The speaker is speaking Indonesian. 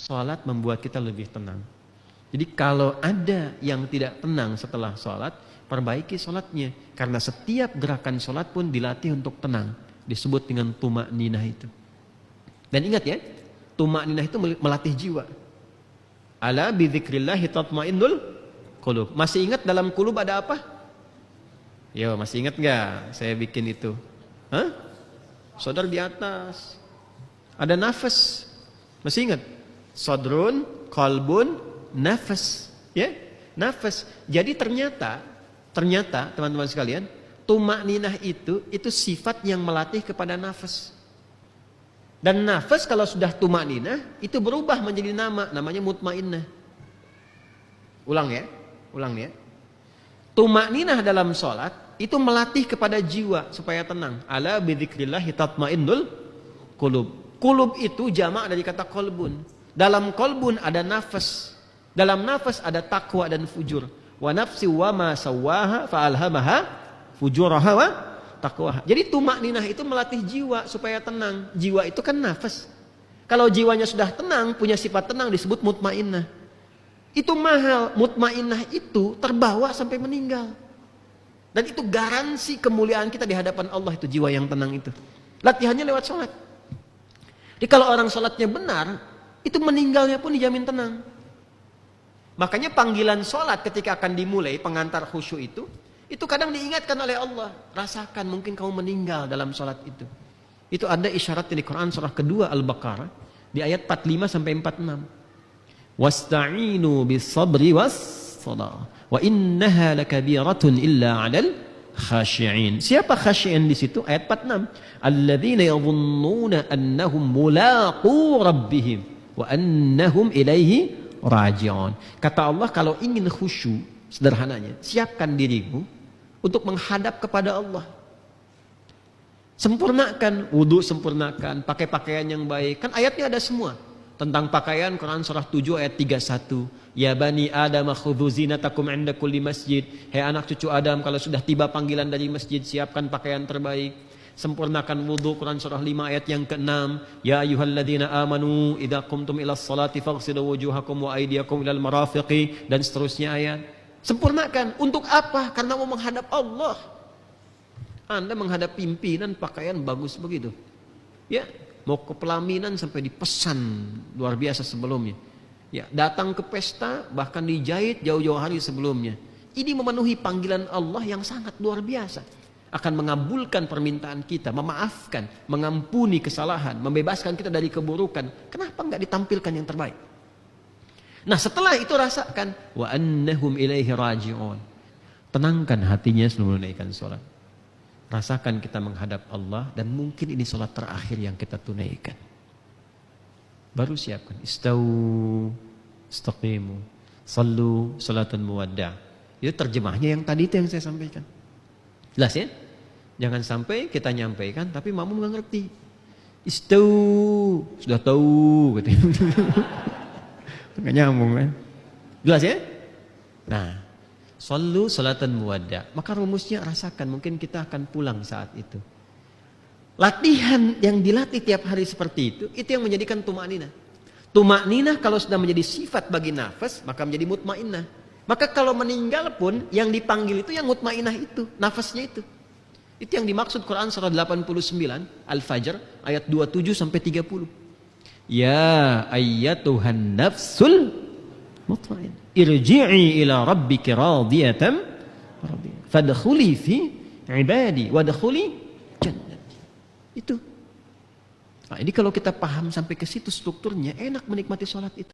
Sholat membuat kita lebih tenang. Jadi kalau ada yang tidak tenang setelah sholat, perbaiki sholatnya. Karena setiap gerakan sholat pun dilatih untuk tenang. Disebut dengan tuma'ninah itu. Dan ingat ya, tuma'ninah itu melatih jiwa. Ala bidzikrillahi tatmainnul qulub. Masih ingat dalam qulub ada apa? Yo, masih ingat nggak? Saya bikin itu. Hah? Saudara di atas. Ada nafas. Masih ingat? Sodrun, qalbun, nafas. Ya? Nafas. Jadi ternyata teman-teman sekalian, tuma'ninah itu sifat yang melatih kepada nafas. Dan nafas kalau sudah tuma'ninah itu berubah menjadi namanya mutmainnah. Ulang ya. Tuma'ninah dalam sholat itu melatih kepada jiwa supaya tenang. Ala bidzikrillahi tatmainnul qulub. Qulub itu jamak dari kata qalbun. Dalam qalbun ada nafas. Dalam nafas ada takwa dan fujur. Wa nafsi wa ma sawwaha fa alhamaha fujuraha wa taqwaha. Jadi tuma'ninah itu melatih jiwa supaya tenang. Jiwa itu kan nafas. Kalau jiwanya sudah tenang, punya sifat tenang disebut mutmainnah. Itu mahal. Mutmainnah itu terbawa sampai meninggal. Dan itu garansi kemuliaan kita di hadapan Allah, itu jiwa yang tenang itu. Latihannya lewat sholat. Jadi kalau orang sholatnya benar, itu meninggalnya pun dijamin tenang. Makanya panggilan sholat ketika akan dimulai, pengantar khusyuk itu kadang diingatkan oleh Allah. Rasakan mungkin kamu meninggal dalam sholat itu. Itu ada isyarat di Quran surah kedua Al-Baqarah di ayat 45 sampai 46. Wasta'inu bis sabri was salah wa innaha lakabiratun illa 'alal khashi'in. Siapa khashi'in di situ? Ayat 46. Alladzina yadhunnuna annahum mulaqu rabbihim wa annahum ilaihi raji'un. Kata Allah, kalau ingin khusyuk, sederhananya, siapkan dirimu untuk menghadap kepada Allah. Sempurnakan wudu, sempurnakan, pakai pakaian yang baik. Kan ayatnya ada semua. Tentang pakaian, Quran surah 7 ayat 31. Ya bani Adam khudhu zinatakum 'inda kulli masjid. Hai anak cucu Adam, kalau sudah tiba panggilan dari masjid, siapkan pakaian terbaik. Sempurnakan wudu, Quran surah 5 ayat yang ke-6. Ya ayyuhalladzina amanu idza qumtum ilas salati faghsilu wujuhakum wa aydiyakum ilal marafiqi, dan seterusnya ayat. Sempurnakan. Untuk apa? Karena mau menghadap Allah. Anda menghadap pimpinan pakaian bagus begitu. Ya, mau ke pelaminan sampai dipesan luar biasa sebelumnya. Ya, datang ke pesta bahkan dijahit jauh-jauh hari sebelumnya. Ini memenuhi panggilan Allah yang sangat luar biasa. Akan mengabulkan permintaan kita, memaafkan, mengampuni kesalahan, membebaskan kita dari keburukan. Kenapa enggak ditampilkan yang terbaik? Nah, setelah itu rasakan wa annahum ilaihi raji'un. Tenangkan hatinya sebelum menunaikan sholat. Rasakan kita menghadap Allah, dan mungkin ini sholat terakhir yang kita tunaikan. Baru siapkan istau, istaqimu, sallu salatan muwadda'. Itu terjemahnya yang tadi itu yang saya sampaikan. Jelas ya? Jangan sampai kita nyampaikan tapi makmum nggak ngerti. Istau, sudah tahu gitu. Nggak nyambung kan? Jelas ya? Nah, sallu salatan muwadda'. Maka rumusnya rasakan, mungkin kita akan pulang saat itu. Latihan yang dilatih tiap hari seperti itu yang menjadikan tuma'ninah. Tuma'ninah kalau sudah menjadi sifat bagi nafas, maka menjadi mutmainnah. Maka kalau meninggal pun yang dipanggil itu yang mutmainnah itu, nafasnya itu. Itu yang dimaksud Quran surah 89 Al-Fajr ayat 27 sampai 30. Ya ayyatuhan nafsul mutmainnah, irji'i ila rabbiki radiyatan radiyah. Fadkhuli fi ibadi wadkhuli jannati. Itu. Nah, ini kalau kita paham sampai ke situ strukturnya, enak menikmati sholat itu.